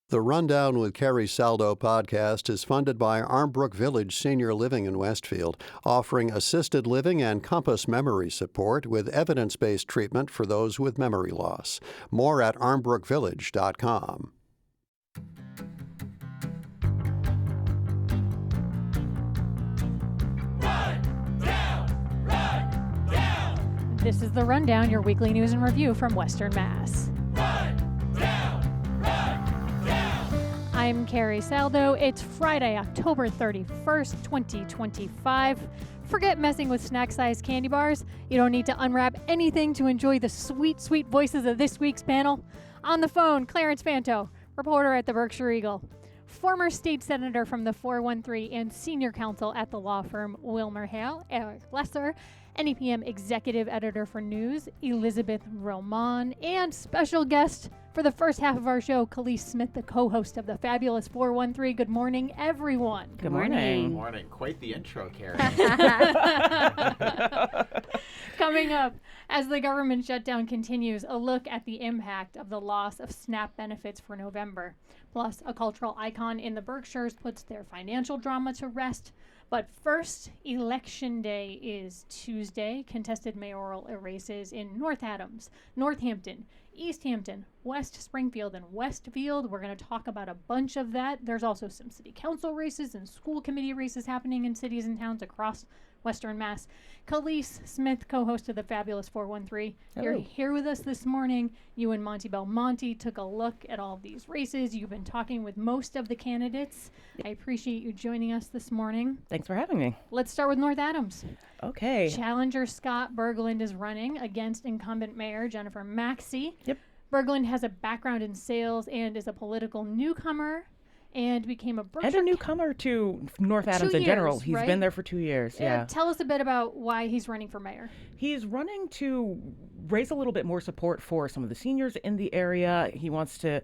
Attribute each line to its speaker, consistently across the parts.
Speaker 1: The Rundown with Carrie Saldo podcast is funded by Armbrook Village Senior Living in Westfield, offering assisted living and Compass memory support with evidence-based treatment for those with memory loss. More at armbrookvillage.com.
Speaker 2: This is The Rundown, your weekly news and review from Western Mass. I'm Carrie Saldo. It's Friday, October 31st, 2025. Forget messing with snack-sized candy bars. You don't need to unwrap anything to enjoy the sweet, sweet voices of this week's panel. On the phone, Clarence Fanto, reporter at the Berkshire Eagle. Former state senator from the 413 and senior counsel at the law firm Wilmer Hale, Eric Lesser, NEPM executive editor for news, Elizabeth Roman, and special guest for the first half of our show, Khalees Smith, the co-host of the fabulous 413. Good morning, everyone.
Speaker 3: Good morning.
Speaker 4: Good morning. Quite the intro, Carrie.
Speaker 2: Coming up, as the government shutdown continues, a look at the impact of the loss of SNAP benefits for November. Plus, a cultural icon in the Berkshires puts their financial drama to rest. But first, Election Day is Tuesday. Contested mayoral races in North Adams, Northampton, East Hampton, West Springfield, and Westfield. We're going to talk about a bunch of that. There's also some city council races and school committee races happening in cities and towns across Western Mass. Khalees Smith, co-host of the fabulous 413. You're here with us this morning. You and Monty Belmonte took a look at all of these races. You've been talking with most of the candidates. I appreciate you joining us this morning.
Speaker 3: Thanks for having me.
Speaker 2: Let's start with North Adams.
Speaker 3: Okay.
Speaker 2: Challenger Scott Berglund is running against incumbent mayor Jennifer Maxey.
Speaker 3: Yep.
Speaker 2: Berglund has a background in sales and is a political newcomer and became a Berkshire...
Speaker 3: And a newcomer to North Adams in general. He's
Speaker 2: right?
Speaker 3: been there for 2 years, yeah.
Speaker 2: Tell us a bit about why he's running for mayor.
Speaker 3: He's running to raise a little bit more support for some of the seniors in the area. He wants to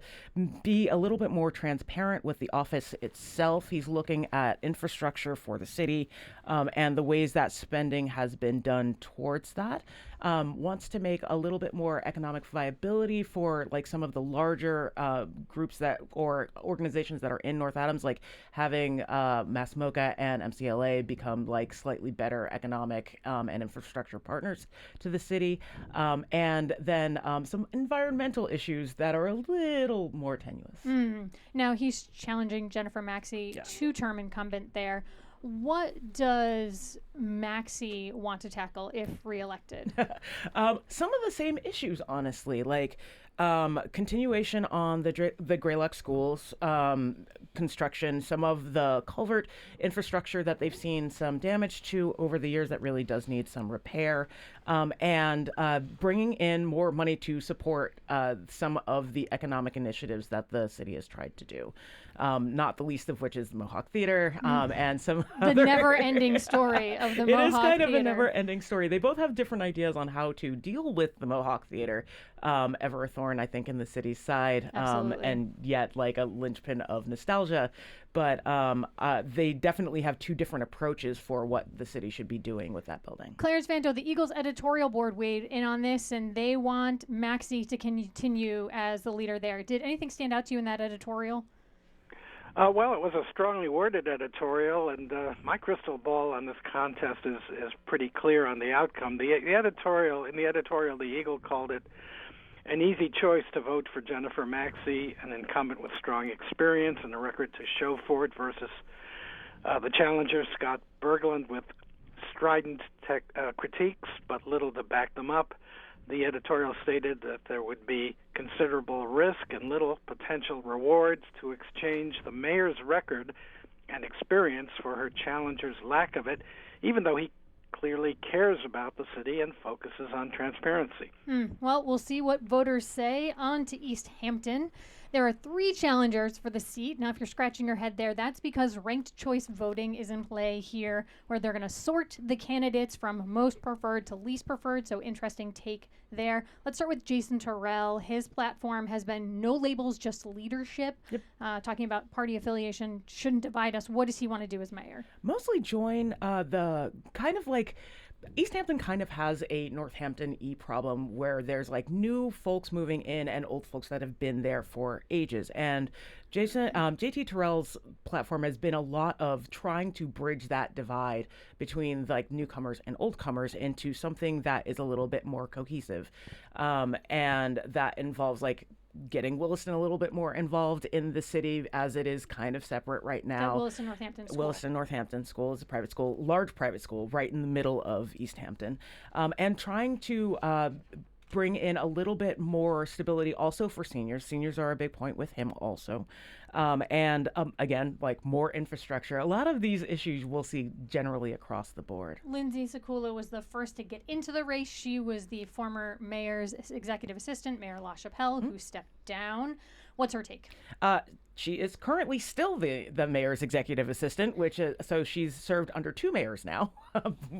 Speaker 3: be a little bit more transparent with the office itself. He's looking at infrastructure for the city and the ways that spending has been done towards that. Wants to make a little bit more economic viability for like some of the larger groups that or organizations that are in North Adams, like having Mass MoCA and MCLA become like slightly better economic and infrastructure partners to the city. And then some environmental issues that are a little more tenuous.
Speaker 2: Now he's challenging Jennifer Maxey, two-term incumbent there. What does Maxey want to tackle if reelected?
Speaker 3: Some of the same issues, honestly, like continuation on the Greylock schools, construction, some of the culvert infrastructure that they've seen some damage to over the years that really does need some repair, and bringing in more money to support some of the economic initiatives that the city has tried to do. Not the least of which is the Mohawk Theater and some
Speaker 2: the
Speaker 3: other
Speaker 2: never-ending story of the Mohawk Theater.
Speaker 3: It is kind of a never-ending story. They both have different ideas on how to deal with the Mohawk Theater. Ever Thorne, I think, in the city's side, and yet like a linchpin of nostalgia. But they definitely have two different approaches for what the city should be doing with that building.
Speaker 2: Clarence Fanto, the Eagles editorial board weighed in on this, and they want Maxey to continue as the leader there. Did anything stand out to you in that editorial?
Speaker 5: Well, it was a strongly worded editorial, and my crystal ball on this contest is pretty clear on the outcome. The editorial, the Eagle called it an easy choice to vote for Jennifer Maxey, an incumbent with strong experience and a record to show for it, versus the challenger, Scott Berglund, with strident critiques but little to back them up. The editorial stated that there would be considerable risk and little potential rewards to exchange the mayor's record and experience for her challenger's lack of it, even though he clearly cares about the city and focuses on transparency.
Speaker 2: Well, we'll see what voters say. On to East Hampton. There are 3 challengers for the seat. Now, if you're scratching your head there, that's because ranked choice voting is in play here, where they're going to sort the candidates from most preferred to least preferred. So interesting take there. Let's start with Jason Terrell. His platform has been no labels, just leadership. Talking about party affiliation shouldn't divide us. What does he want to do as mayor?
Speaker 3: Mostly join the kind of like East Hampton kind of has a Northampton-y problem where there's like new folks moving in and old folks that have been there for ages. And JT Terrell's platform has been a lot of trying to bridge that divide between like newcomers and oldcomers into something that is a little bit more cohesive. And that involves like getting Williston a little bit more involved in the city, as it is kind of separate right now.
Speaker 2: The Williston Northampton School.
Speaker 3: Williston Northampton School is a private school, large private school, right in the middle of East Hampton, and trying to bring in a little bit more stability also for seniors. Seniors are a big point with him also. And again, like more infrastructure. A lot of these issues we'll see generally across the board.
Speaker 2: Lindsay Sekula was the first to get into the race. She was the former mayor's executive assistant, Mayor LaChapelle, who stepped down. What's her take?
Speaker 3: She is currently still the mayor's executive assistant, which so she's served under two mayors now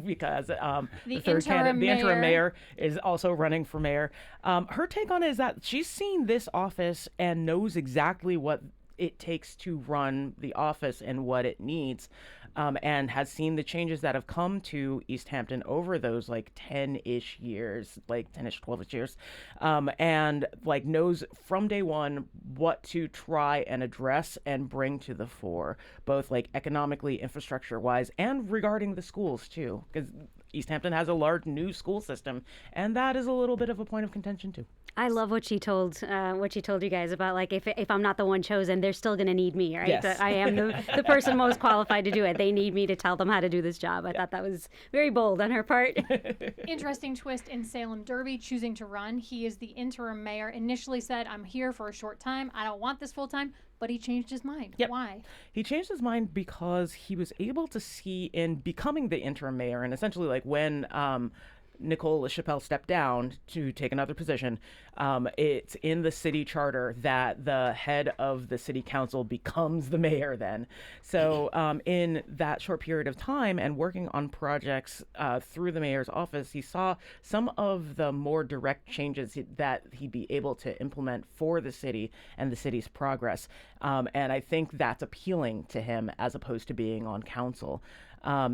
Speaker 3: because the interim mayor is also running for mayor. Her take on it is that she's seen this office and knows exactly what it takes to run the office and what it needs, and has seen the changes that have come to East Hampton over those like 10-ish years, like 10-ish, 12-ish years, and like knows from day one what to try and address and bring to the fore, both like economically, infrastructure-wise, and regarding the schools too, because East Hampton has a large new school system, and that is a little bit of a point of contention too.
Speaker 6: I love what she told you guys about, like, if I'm not the one chosen, they're still going to need me, right?
Speaker 3: Yes.
Speaker 6: That I am the person most qualified to do it. They need me to tell them how to do this job. I thought that was very bold on her part.
Speaker 2: Interesting twist in Salem Derby choosing to run. He is the interim mayor. Initially said, I'm here for a short time. I don't want this full time. But he changed his mind.
Speaker 3: Yep.
Speaker 2: Why?
Speaker 3: He changed his mind because he was able to see in becoming the interim mayor, and essentially like when Nicole LaChapelle stepped down to take another position, it's in the city charter that the head of the city council becomes the mayor then. So in that short period of time and working on projects through the mayor's office, he saw some of the more direct changes that he'd be able to implement for the city and the city's progress. And I think that's appealing to him as opposed to being on council.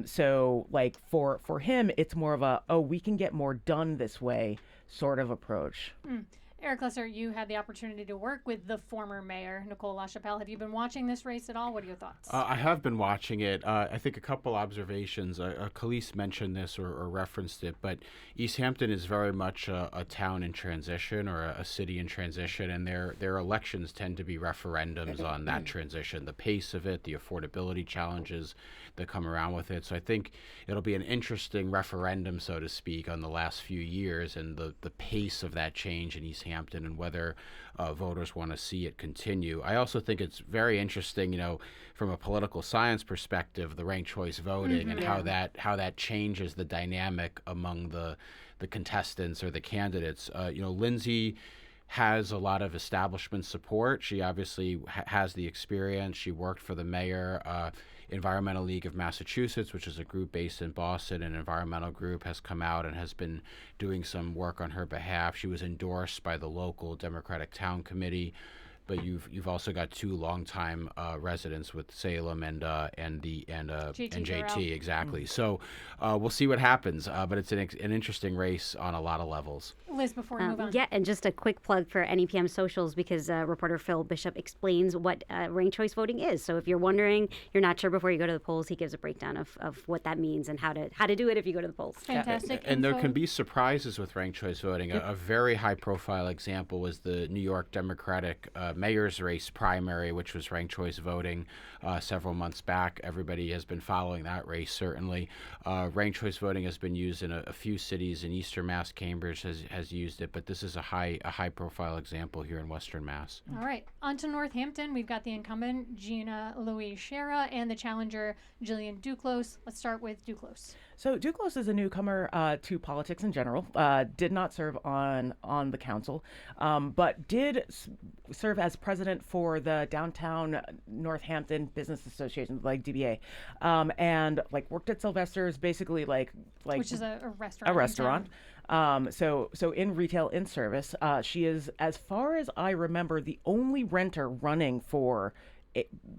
Speaker 3: So like for him, it's more of we can get more done this way sort of approach.
Speaker 2: Eric Lesser, you had the opportunity to work with the former mayor, Nicole LaChapelle. Have you been watching this race at all? What are your thoughts?
Speaker 4: I have been watching it. I think a couple observations. Khalees mentioned this or referenced it, but East Hampton is very much a town in transition or a city in transition, and their elections tend to be referendums on that transition, the pace of it, the affordability challenges that come around with it. So I think it'll be an interesting referendum, so to speak, on the last few years and the pace of that change in East Hampton and whether voters want to see it continue. I also think it's very interesting, from a political science perspective, the ranked choice voting and how that changes the dynamic among the contestants or the candidates. Lindsay has a lot of establishment support. She obviously has the experience. She worked for the mayor. Environmental League of Massachusetts, which is a group based in Boston, an environmental group, has come out and has been doing some work on her behalf. She was endorsed by the local Democratic Town Committee. But you've also got two longtime residents with Salem and JT exactly. So we'll see what happens. But it's an interesting race on a lot of levels.
Speaker 2: Liz, before we move on.
Speaker 6: Yeah, and just a quick plug for NEPM socials because reporter Phil Bishop explains what ranked choice voting is. So if you're wondering, you're not sure before you go to the polls, he gives a breakdown of what that means and how to do it if you go to the polls.
Speaker 2: Fantastic.
Speaker 4: And there can be surprises with ranked choice voting. A very high profile example was the New York Democratic mayor's race primary, which was ranked choice voting several months back. Everybody has been following that race, certainly. Ranked choice voting has been used in a few cities. In Eastern Mass, Cambridge has used it, but this is a high profile example here in Western Mass.
Speaker 2: All right, on to Northampton. We've got the incumbent Gina Louise Shera and the challenger Jillian Duclos. Let's start with Duclos.
Speaker 3: So Duclos is a newcomer to politics in general, did not serve on the council, but did serve as president for the Downtown Northampton Business Association, like DBA, and like worked at Sylvester's, basically like
Speaker 2: which is a restaurant.
Speaker 3: A restaurant. So in retail, in service, she is, as far as I remember, the only renter running for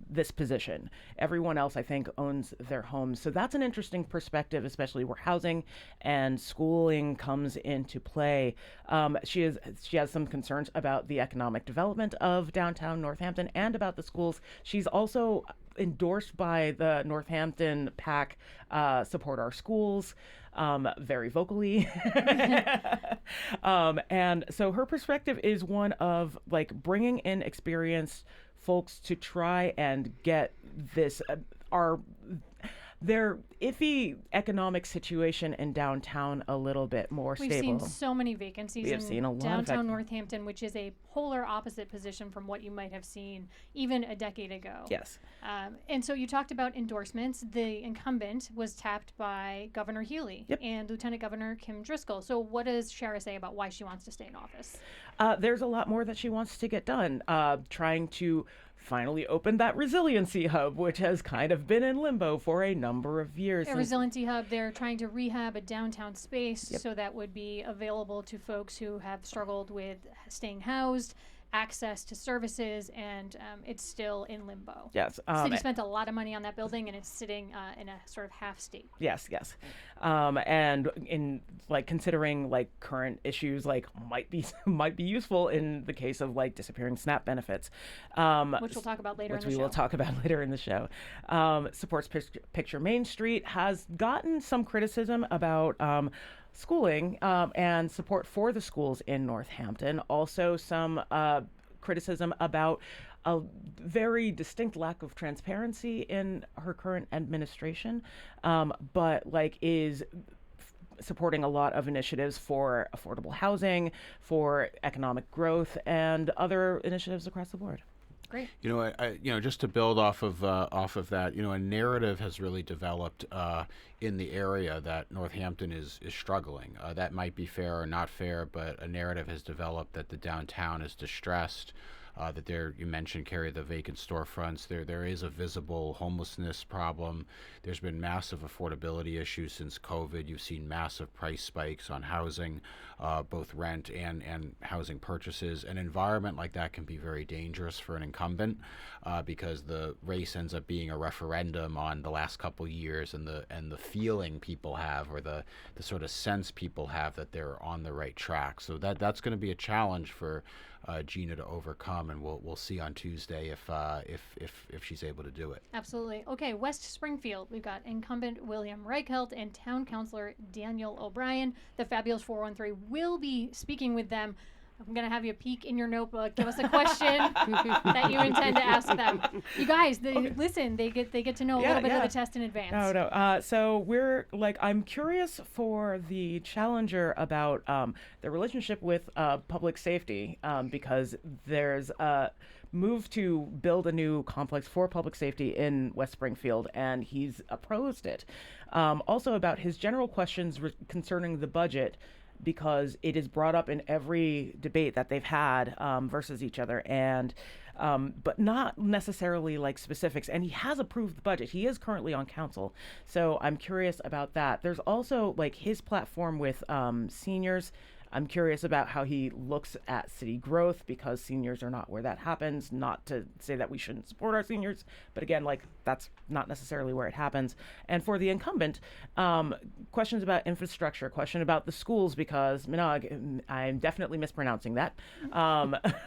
Speaker 3: this position. Everyone else, I think, owns their homes. So that's an interesting perspective, especially where housing and schooling comes into play. She has some concerns about the economic development of downtown Northampton and about the schools. She's also endorsed by the Northampton PAC, Support Our Schools, very vocally. And so her perspective is one of like bringing in experienced folks to try and get this, their iffy economic situation in downtown a little bit more
Speaker 2: We've
Speaker 3: stable.
Speaker 2: seen so many vacancies
Speaker 3: We have
Speaker 2: in
Speaker 3: seen a lot of
Speaker 2: downtown Northampton, which is a polar opposite position from what you might have seen even a decade ago.
Speaker 3: Yes.
Speaker 2: And so you talked about endorsements. The incumbent was tapped by Governor Healy and Lieutenant Governor Kim Driscoll. So what does Shara say about why she wants to stay in office?
Speaker 3: There's a lot more that she wants to get done, trying to finally open that resiliency hub, which has kind of been in limbo for a number of years.
Speaker 2: A resiliency hub, they're trying to rehab a downtown space so that would be available to folks who have struggled with staying housed, access to services, and it's still in limbo.
Speaker 3: Yes.
Speaker 2: City spent a lot of money on that building, and it's sitting in a sort of half state.
Speaker 3: Yes. And in like considering like current issues, like might be useful in the case of like disappearing SNAP benefits,
Speaker 2: Which we'll talk about later in the show.
Speaker 3: Which we will talk about later in the show. Supports Picture Main Street has gotten some criticism about schooling and support for the schools in Northampton. Also some criticism about a very distinct lack of transparency in her current administration, but like is supporting a lot of initiatives for affordable housing, for economic growth, and other initiatives across the board.
Speaker 2: Great.
Speaker 4: I just to build off of that, a narrative has really developed in the area that Northampton is struggling. That might be fair or not fair, but a narrative has developed that the downtown is distressed. That you mentioned, Carrie, the vacant storefronts. There is a visible homelessness problem. There's been massive affordability issues since COVID. You've seen massive price spikes on housing, both rent and housing purchases. An environment like that can be very dangerous for an incumbent because the race ends up being a referendum on the last couple years and the feeling people have, or the sort of sense people have that they're on the right track. So that's going to be a challenge for Gina to overcome, and we'll see on Tuesday if she's able to do it.
Speaker 2: Absolutely. Okay, West Springfield, we've got incumbent William Reichelt and town councilor Daniel O'Brien. The Fabulous 413 will be speaking with them. I'm going to have you peek in your notebook. Give us a question that you intend to ask them. You guys, listen, they get to know a little bit of the test in advance.
Speaker 3: No. So we're like, I'm curious for the challenger about the relationship with public safety because there's a move to build a new complex for public safety in West Springfield, and he's opposed it. Also about his general questions concerning the budget, because it is brought up in every debate that they've had versus each other, and but not necessarily like specifics. And he has approved the budget. He is currently on council, so I'm curious about that. There's also like his platform with seniors. I'm curious about how he looks at city growth, because seniors are not where that happens. Not to say that we shouldn't support our seniors, but again, like that's not necessarily where it happens. And for the incumbent, questions about infrastructure, question about the schools, because Minogue, I'm definitely mispronouncing that,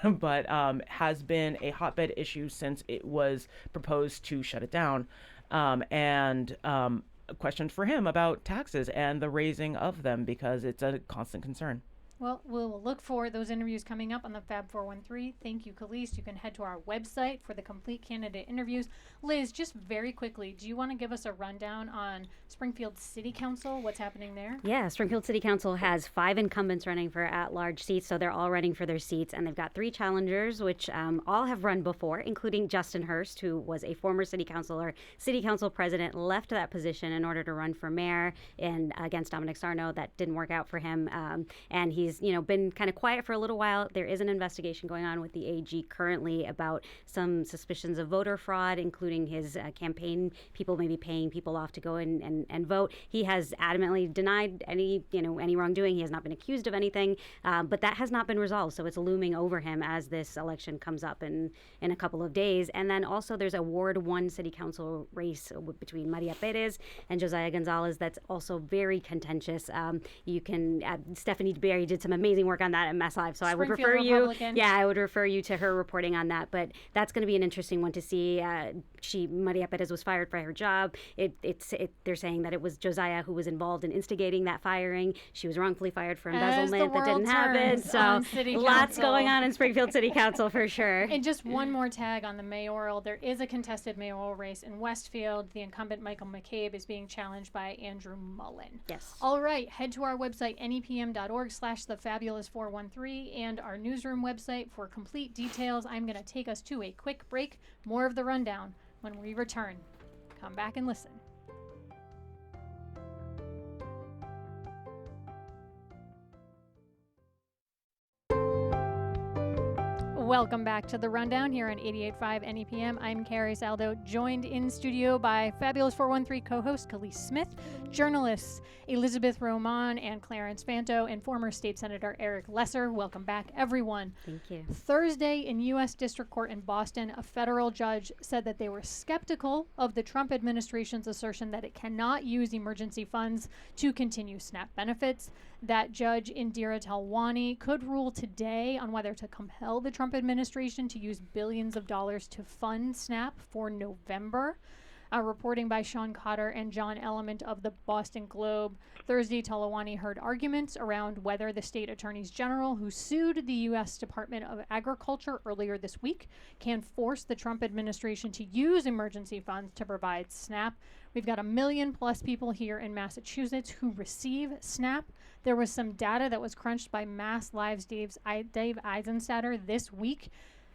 Speaker 3: but has been a hotbed issue since it was proposed to shut it down. And a question for him about taxes and the raising of them, because it's a constant concern.
Speaker 2: Well, we'll look for those interviews coming up on the Fab 413. Thank you, Khalees. You can head to our website for the complete candidate interviews. Liz, just very quickly, do you want to give us a rundown on Springfield City Council, what's happening there?
Speaker 6: Yeah, Springfield City Council has 5 incumbents running for at-large seats, so they're all running for their seats, and they've got 3 challengers, which all have run before, including Justin Hurst, who was a former city councilor, city council president, left that position in order to run for mayor and against Dominic Sarno. That didn't work out for him, and he's He's, been kind of quiet for a little while. There is an investigation going on with the AG currently about some suspicions of voter fraud, including his campaign people maybe paying people off to go and vote. He has adamantly denied any wrongdoing. He has not been accused of anything, but that has not been resolved. So it's looming over him as this election comes up in a couple of days. And then also there's a Ward 1 city council race between Maria Perez and Josiah Gonzalez that's also very contentious. Stephanie Berry did some amazing work on that at Mass Live, so I would refer you to her reporting on that. But that's going to be an interesting one to see. Maria Perez was fired for her job. They're saying that it was Josiah who was involved in instigating that firing. She was wrongfully fired for embezzlement that didn't happen. So lots going on in Springfield City Council for sure.
Speaker 2: And just one more tag on the mayoral. There is a contested mayoral race in Westfield. The incumbent Michael McCabe is being challenged by Andrew Mullen.
Speaker 6: Yes.
Speaker 2: All right. Head to our website, nepm.org/thefabulous413 and our newsroom website for complete details. I'm going to take us to a quick break. More of the rundown when we return. Come back and listen. Welcome back to the Rundown here on 88.5 NEPM. I'm Carrie Saldo, joined in studio by Fabulous 413 co-host Khalees Smith, journalists Elizabeth Roman and Clarence Fanto, and former State Senator Eric Lesser. Welcome back, everyone.
Speaker 6: Thank you.
Speaker 2: Thursday in U.S. District Court in Boston, a federal judge said that they were skeptical of the Trump administration's assertion that it cannot use emergency funds to continue SNAP benefits. That judge, Indira Talwani, could rule today on whether to compel the Trump administration to use billions of dollars to fund SNAP for November. Reporting by Sean Cotter and John Element of the Boston Globe. Thursday, Talwani heard arguments around whether the state attorneys general who sued the U.S. Department of Agriculture earlier this week can force the Trump administration to use emergency funds to provide SNAP. We've got 1 million plus people here in Massachusetts who receive SNAP. There was some data that was crunched by Mass Live's Dave Eisenstatter this week.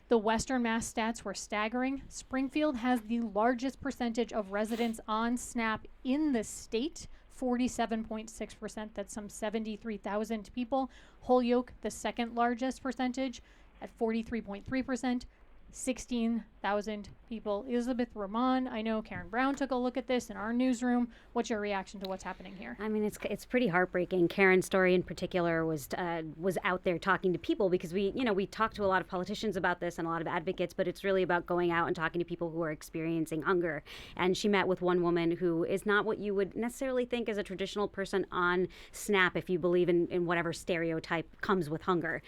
Speaker 2: The Western Mass stats were staggering. Springfield has the largest percentage of residents on SNAP in the state, 47.6%. That's some 73,000 people. Holyoke, the second largest percentage at 43.3%. 16,000 people. Elizabeth Roman, I know Karen Brown took a look at this in our newsroom. What's your reaction to what's happening here?
Speaker 6: I mean, it's pretty heartbreaking. Karen's story in particular was out there talking to people because we talked to a lot of politicians about this and a lot of advocates, but it's really about going out and talking to people who are experiencing hunger. And she met with one woman who is not what you would necessarily think as a traditional person on SNAP if you believe in whatever stereotype comes with hunger.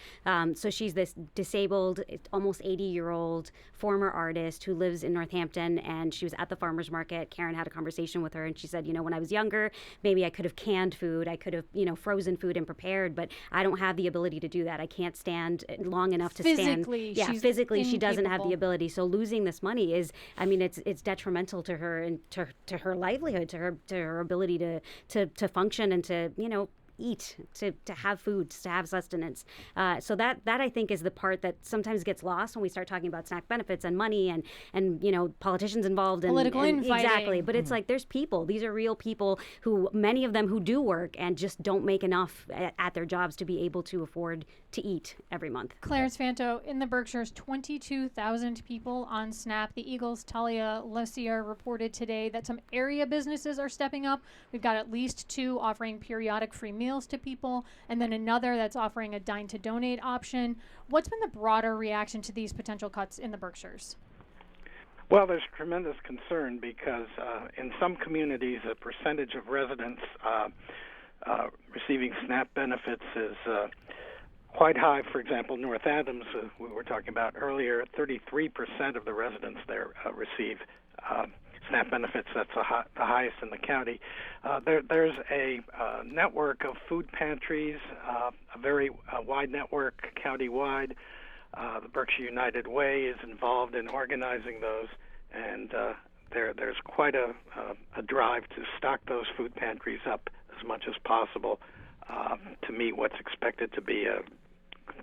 Speaker 6: So she's this disabled, almost 80-year-old former artist who lives in Northampton, and she was at the farmer's market. Karen had a conversation with her, and she said, when I was younger, maybe I could have canned food, I could have, frozen food and prepared, but I don't have the ability to do that. I can't stand long enough to stand. Physically, she doesn't have the ability. So losing this money is, it's detrimental to her and to her livelihood, to her ability to function and to, eat, to have food, to have sustenance. So that I think is the part that sometimes gets lost when we start talking about SNAP benefits and money and politicians involved and
Speaker 2: political infighting.
Speaker 6: Exactly. But it's like there's people. These are real people who, many of them who do work and just don't make enough at their jobs to be able to afford to eat every month.
Speaker 2: Clarence Fanto, in the Berkshires, 22,000 people on SNAP. The Eagles' Talia Lussier reported today that some area businesses are stepping up. We've got at least 2 offering periodic free meals to people, and then another that's offering a dine to donate option. What's been the broader reaction to these potential cuts in the Berkshires?
Speaker 5: Well, there's tremendous concern because in some communities, a percentage of residents receiving SNAP benefits is quite high. For example, North Adams, we were talking about earlier, 33% of the residents there receive SNAP benefits. That's the highest in the county. There's a network of food pantries, a very wide network county-wide. The Berkshire United Way is involved in organizing those, and there's quite a drive to stock those food pantries up as much as possible to meet what's expected to be a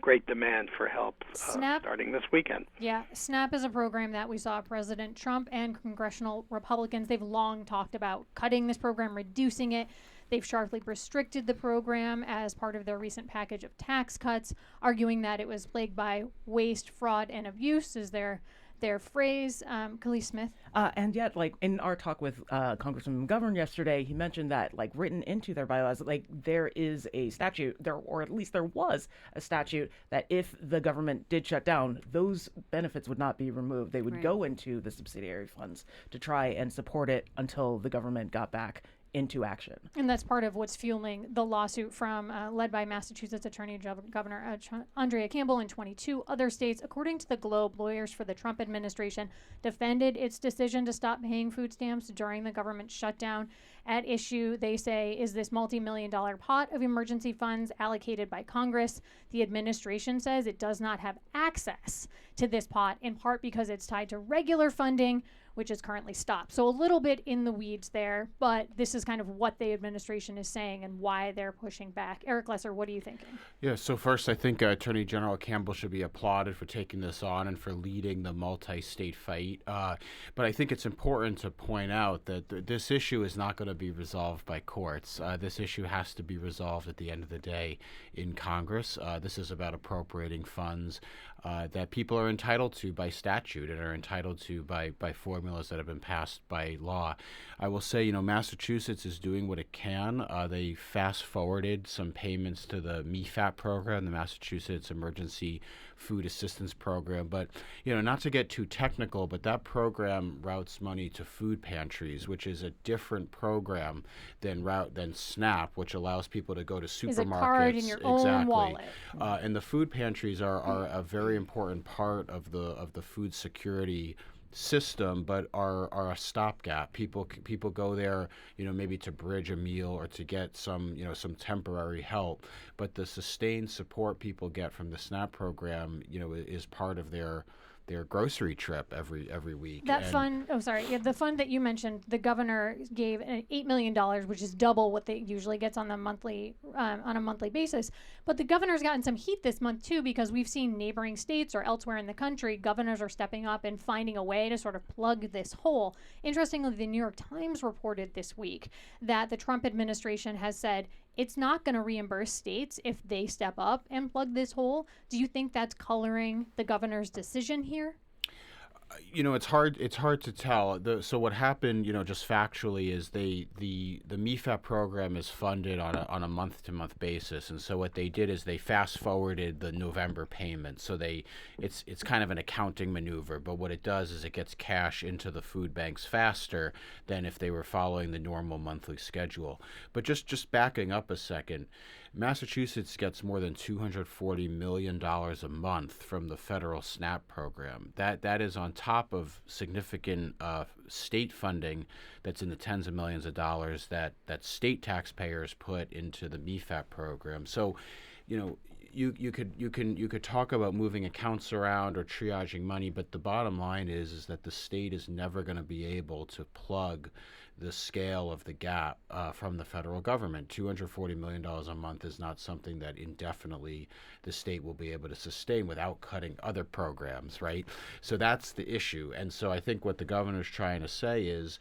Speaker 5: great demand for help starting this weekend.
Speaker 2: Yeah, SNAP is a program that we saw President Trump and congressional Republicans, they've long talked about cutting this program, reducing it. They've sharply restricted the program as part of their recent package of tax cuts, arguing that it was plagued by waste, fraud, and abuse, is their phrase. Khalees Smith.
Speaker 3: And yet, like in our talk with Congressman McGovern yesterday, he mentioned that, like, written into their bylaws, like there is a statute there, or at least there was a statute, that if the government did shut down, those benefits would not be removed. They would
Speaker 6: Right.
Speaker 3: go into the subsidiary funds to try and support it until the government got back into action.
Speaker 2: And that's part of what's fueling the lawsuit from led by Massachusetts Attorney Governor Andrea Campbell and 22 other states. According to the Globe, lawyers for the Trump administration defended its decision to stop paying food stamps during the government shutdown. At issue, they say, is this multi-million-dollar pot of emergency funds allocated by Congress. The administration says it does not have access to this pot, in part because it's tied to regular funding, which is currently stopped. So a little bit in the weeds there, but this is kind of what the administration is saying and why they're pushing back. Eric Lesser, what are you thinking?
Speaker 4: Yeah, so first, I think Attorney General Campbell should be applauded for taking this on and for leading the multi-state fight. But I think it's important to point out that this issue is not going to be resolved by courts. This issue has to be resolved at the end of the day in Congress. This is about appropriating funds that people are entitled to by statute and are entitled to by formulas that have been passed by law. I will say, Massachusetts is doing what it can. They fast-forwarded some payments to the MEFAP program, the Massachusetts Emergency Food Assistance Program. But, not to get too technical, but that program routes money to food pantries, which is a different program than SNAP, which allows people to go to supermarkets.
Speaker 2: Is a card in your own wallet.
Speaker 4: And the food pantries are a very important part of the food security system, but are a stopgap. People go there, maybe to bridge a meal or to get some temporary help. But the sustained support people get from the SNAP program, is part of their grocery trip every week.
Speaker 2: That fund, the fund that you mentioned, the governor gave $8 million, which is double what they usually gets on a monthly basis. But the governor's gotten some heat this month too, because we've seen neighboring states or elsewhere in the country, governors are stepping up and finding a way to sort of plug this hole. Interestingly, the New York Times reported this week that the Trump administration has said it's not going to reimburse states if they step up and plug this hole. Do you think that's coloring the governor's decision here?
Speaker 4: It's hard to tell. So what happened, just factually, is the MEFAP program is funded on a month-to-month basis, and so what they did is they fast-forwarded the November payment. So it's kind of an accounting maneuver, but what it does is it gets cash into the food banks faster than if they were following the normal monthly schedule. But just backing up a second, Massachusetts gets more than $240 million a month from the federal SNAP program. That is on top of significant state funding that's in the tens of millions of dollars that state taxpayers put into the MEFAP program. So, you could talk about moving accounts around or triaging money, but the bottom line is that the state is never going to be able to plug the scale of the gap from the federal government. $240 million a month is not something that indefinitely the state will be able to sustain without cutting other programs, right? So that's the issue. And so I think what the governor's trying to say is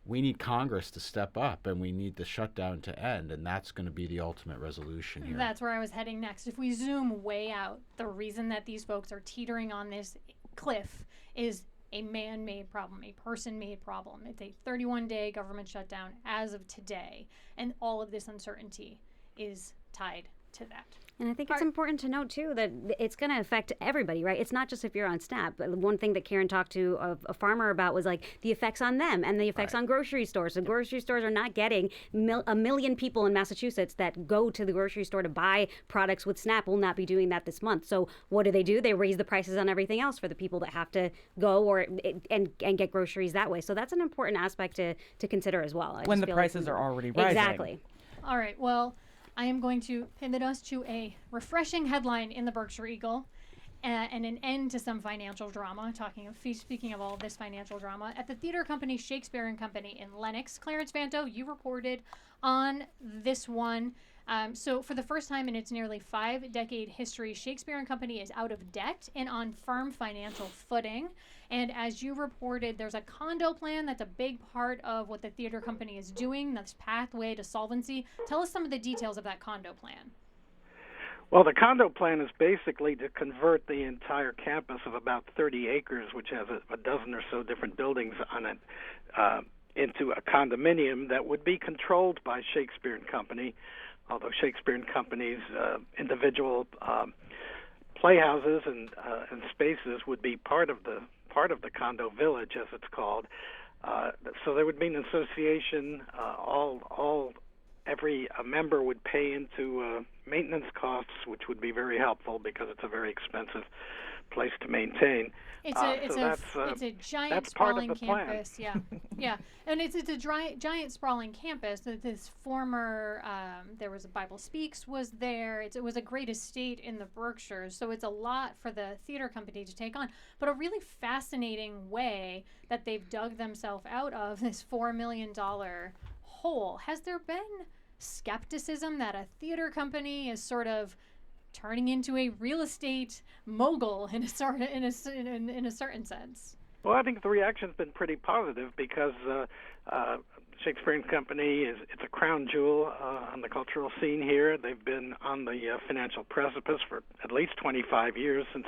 Speaker 4: we need Congress to step up and we need the shutdown to end, and that's going to be the ultimate resolution here.
Speaker 2: That's where I was heading next. If we zoom way out, the reason that these folks are teetering on this cliff is a man-made problem, a person-made problem. It's a 31-day government shutdown as of today, and all of this uncertainty is tied to that.
Speaker 6: And I think it's important to note, too, that it's going to affect everybody, right? It's not just if you're on SNAP. But one thing that Karen talked to a farmer about was, like, the effects on them and the effects on grocery stores. So grocery stores are not getting a million people in Massachusetts that go to the grocery store to buy products with SNAP will not be doing that this month. So what do? They raise the prices on everything else for the people that have to go and get groceries that way. So that's an important aspect to consider as well.
Speaker 3: When the prices are already rising.
Speaker 6: Exactly.
Speaker 2: All right, well, I am going to pivot us to a refreshing headline in the Berkshire Eagle and an end to some financial drama. Speaking of all this financial drama, at the theater company Shakespeare and Company in Lenox, Clarence Fanto, you reported on this one. So for the first time in its nearly 5-decade history, Shakespeare and Company is out of debt and on firm financial footing. And as you reported, there's a condo plan that's a big part of what the theater company is doing, this pathway to solvency. Tell us some of the details of that condo plan.
Speaker 5: Well, the condo plan is basically to convert the entire campus of about 30 acres, which has a dozen or so different buildings on it, into a condominium that would be controlled by Shakespeare and Company, although Shakespeare and Company's individual playhouses and spaces would be part of the condo village, as it's called. So there would be an association. Every member would pay into maintenance costs, which would be very helpful because it's a very expensive place to maintain.
Speaker 2: It's a giant sprawling campus. Yeah, yeah, and it's a giant sprawling campus. This former there was a Bible Speaks was there. It was a great estate in the Berkshires, so it's a lot for the theater company to take on. But a really fascinating way that they've dug themselves out of this $4 million hole. Has there been skepticism that a theater company is sort of turning into a real estate mogul in a certain sense?
Speaker 5: Well, I think the reaction's been pretty positive because Shakespeare and Company it's a crown jewel on the cultural scene here. They've been on the financial precipice for at least 25 years since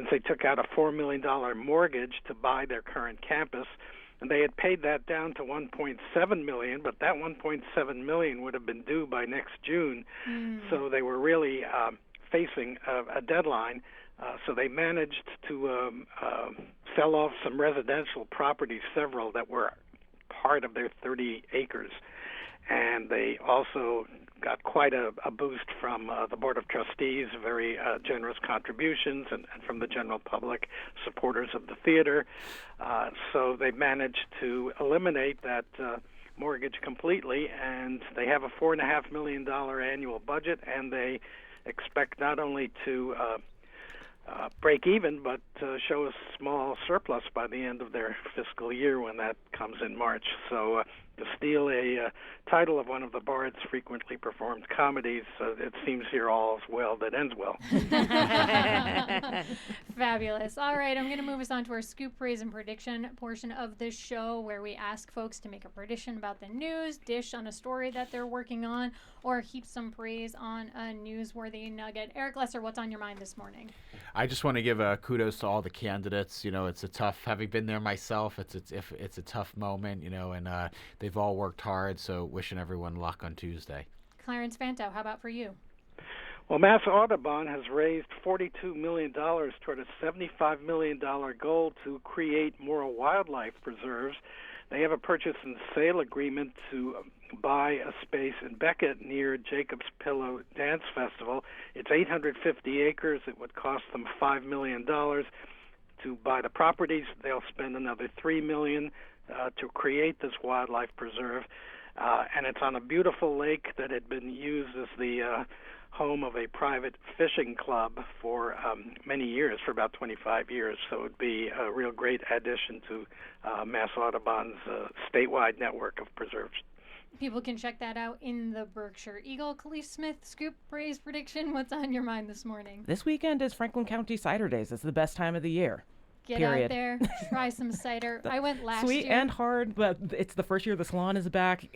Speaker 5: they took out a $4 million mortgage to buy their current campus. And they had paid that down to $1.7 million, but that $1.7 million would have been due by next June. So they were really facing a deadline. So they managed to sell off some residential properties, several that were part of their 30 acres. And they also got quite a boost from the Board of Trustees, very generous contributions, and from the general public, supporters of the theater. So they managed to eliminate that mortgage completely, and they have a $4.5 million annual budget, and they expect not only to break even, but show a small surplus by the end of their fiscal year when that comes in March. So to steal a title of one of the Bard's frequently performed comedies, it seems here all's well that ends well.
Speaker 2: Fabulous. All right, I'm going to move us on to our scoop, praise, and prediction portion of this show, where we ask folks to make a prediction about the news, dish on a story that they're working on, or heap some praise on a newsworthy nugget. Eric Lesser, what's on your mind this morning?
Speaker 4: I just want to give kudos to all the candidates. You know, it's a tough, having been there myself, it's a tough moment, you know, and they've all worked hard, so wishing everyone luck on Tuesday.
Speaker 2: Clarence Fanto, how about for you?
Speaker 5: Well, Mass Audubon has raised $42 million toward a $75 million goal to create more wildlife preserves. They have a purchase and sale agreement to buy a space in Beckett near Jacob's Pillow Dance Festival. It's 850 acres. It would cost them $5 million to buy the properties. They'll spend another $3 million to create this wildlife preserve. And it's on a beautiful lake that had been used as the home of a private fishing club for many years, for about 25 years. So it would be a real great addition to Mass Audubon's statewide network of preserves.
Speaker 2: People can check that out in the Berkshire Eagle. Khalees Smith, scoop, praise, prediction. What's on your mind this morning?
Speaker 3: This weekend is Franklin County Cider Days. It's the best time of the year.
Speaker 2: Get
Speaker 3: Period.
Speaker 2: out there, try some cider. I went last
Speaker 3: Sweet
Speaker 2: year.
Speaker 3: and hard, but it's the first year the salon is back.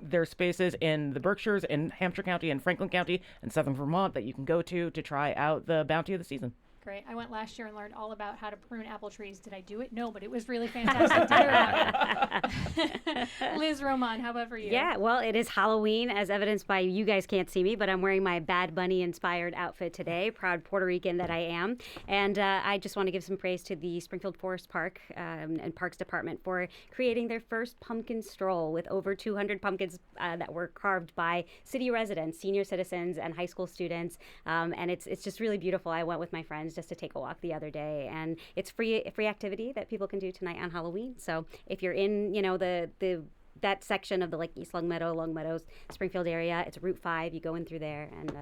Speaker 3: There's spaces in the Berkshires, in Hampshire County, and Franklin County, and Southern Vermont that you can go to try out the bounty of the season.
Speaker 2: Great. I went last year and learned all about how to prune apple trees. Did I do it? No, but it was really fantastic to hear about it. Liz Roman, how about for you?
Speaker 6: Yeah, well, it is Halloween, as evidenced by, you guys can't see me, but I'm wearing my Bad Bunny-inspired outfit today, proud Puerto Rican that I am. And I just want to give some praise to the Springfield Forest Park and Parks Department for creating their first pumpkin stroll with over 200 pumpkins that were carved by city residents, senior citizens, and high school students. And it's just really beautiful. I went with my friends just to take a walk the other day, and it's free activity that people can do tonight on Halloween. So if you're in, the that section of the like East Longmeadows, Springfield area. It's Route 5. You go in through there, and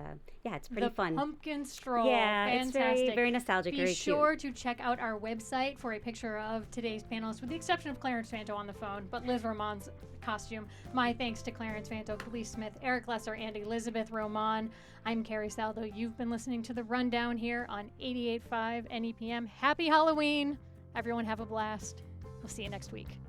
Speaker 6: it's pretty
Speaker 2: the
Speaker 6: fun.
Speaker 2: Pumpkin stroll.
Speaker 6: Yeah,
Speaker 2: Fantastic.
Speaker 6: it's very, very nostalgic.
Speaker 2: Be
Speaker 6: very
Speaker 2: sure
Speaker 6: cute.
Speaker 2: to check out our website for a picture of today's panelists, with the exception of Clarence Fanto on the phone, but Liz Roman's costume. My thanks to Clarence Fanto, Khalees Smith, Eric Lesser, and Elizabeth Roman. I'm Carrie Saldo. You've been listening to The Rundown here on 88.5 NEPM. Happy Halloween. Everyone have a blast. We'll see you next week.